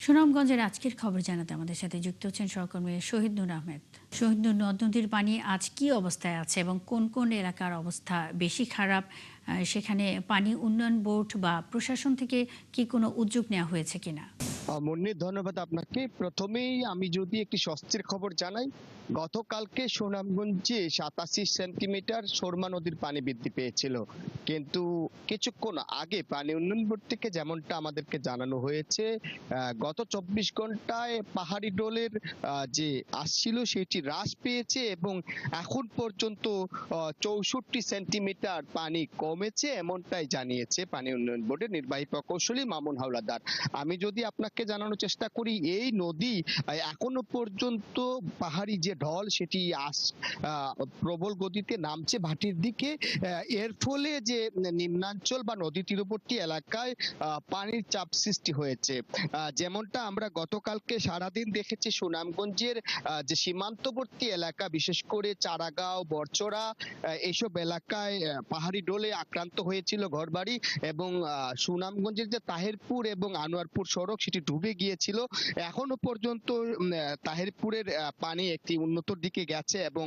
সুনামগঞ্জের আজকের খবর জানাতে আমাদের সাথে যুক্ত হচ্ছেন সহকর্মী শহীদ নূর আহমেদ। শহীদ নূর, নদ নদীর পানি আজ কি অবস্থায় আছে এবং কোন কোন এলাকার অবস্থা বেশি খারাপ? সেখানে পানি উন্নয়ন বোর্ড বা প্রশাসন থেকে কি কোনো উদ্যোগ নেওয়া হয়েছে কিনা? মুন্নি, ধন্যবাদ আপনাকে। প্রথমেই আমি যদি একটি স্বস্তির খবর জানাই, গতকালকে সুনামগঞ্জে 87 সেন্টিমিটার সুরমা নদীর পানি বৃদ্ধি পেয়েছিল, কিন্তু কিছুক্ষণ আগে পানি উন্নয়ন বোর্ড থেকে যেমনটা আমাদেরকে জানানো হয়েছে, গত 24 ঘন্টায় পাহাড়ি ডোলের যে আসছিল সেটি হ্রাস পেয়েছে এবং এখন পর্যন্ত 64 সেন্টিমিটার পানি কমেছে, এমনটাই জানিয়েছে পানি উন্নয়ন বোর্ডের নির্বাহী প্রকৌশলী মামুন হাওলাদার। আমি যদি আপনাকে জানানোর চেষ্টা করি, এই নদী এখনো পর্যন্ত পাহাড়ি যে ঢল সেটি প্রবল গতিতে নামছে ভাটির দিকে। এর ফলে যে নিম্নাঞ্চল বা নদী তীরবর্তী এলাকায় পানির চাপ সৃষ্টি হয়েছে। যেমনটা আমরা গতকালকে সারাদিন দেখেছি, সুনামগঞ্জের যে সীমান্তবর্তী এলাকা, বিশেষ করে চারাগাঁও, বরচরা, এইসব এলাকায় পাহাড়ি ঢলে আক্রান্ত হয়েছিল ঘরবাড়ি, এবং সুনামগঞ্জের যে তাহেরপুর এবং আনোয়ারপুর সড়ক সেটি ডুবে গিয়েছিল। এখনো পর্যন্ত তাহেরপুরের পানি একটি উন্নত দিকে গেছে এবং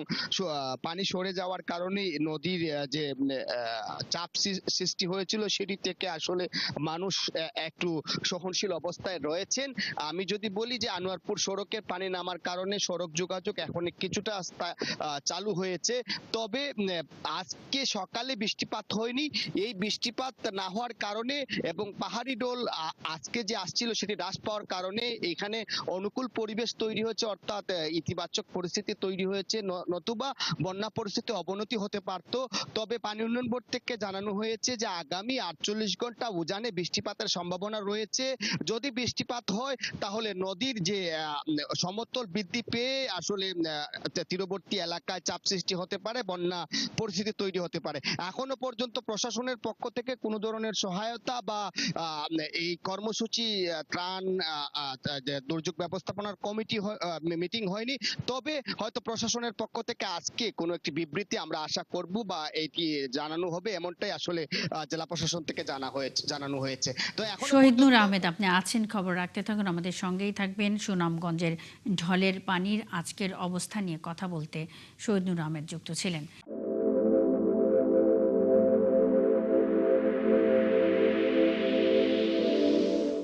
পানি সরে যাওয়ার কারণে নদীর যে চাপ সৃষ্টি হয়েছিল সেটি থেকে আসলে মানুষ একটু সহনশীল অবস্থায় রয়েছেন। আমি যদি বলি যে আনোয়ারপুর সড়কের পানি নামার কারণে সড়ক যোগাযোগ এখন কিছুটা চালু হয়েছে, তবে আজকে সকালে বৃষ্টিপাত হয়নি। এই বৃষ্টিপাত না হওয়ার কারণে এবং পাহাড়ি ডোল আজকে যে আসছিল সেটি হ্রাস পাওয়ার কারণে এখানে অনুকূল পরিবেশ তৈরি হয়েছে, অর্থাৎ ইতিবাচক পরিস্থিতি তৈরি হয়েছে, নতুবা বন্যা পরিস্থিতি অবনতি হতে পারত। তবে পানি উন্নয়ন বোর্ড থেকে জানানো হয়েছে যে আগামী 48 ঘন্টা উজানে বৃষ্টিপাতের সম্ভাবনা রয়েছে। যদি বৃষ্টিপাত হয় তাহলে নদীর যে সমতল বৃদ্ধি পেয়ে আসলে তীরবর্তী এলাকায় চাপ সৃষ্টি হতে পারে, বন্যা পরিস্থিতি তৈরি হতে পারে। এখনো পর্যন্ত প্রশাসনের পক্ষ থেকে কোনো ধরনের সহায়তা বা এই কর্মসূচি ত্রাণ দুর্যোগ ব্যবস্থাপনার কমিটি মিটিং হয়নি। তবে হয়তো প্রশাসনের পক্ষ থেকে আজকে কোনো একটি বিবৃতি আমরা আশা করব বা এটি জানানো হবে, এমনটাই আসলে জেলা প্রশাসন থেকে জানানো হয়েছে। তো এখন শহীদ নূর আহমেদ, আপনি আছেন, খবর রাখতে থাকুন, আমাদের সঙ্গেই থাকবেন। সুনামগঞ্জের ঢলের পানির আজকের অবস্থা নিয়ে কথা বলতে শহীদ নূর আহমেদ যুক্ত ছিলেন।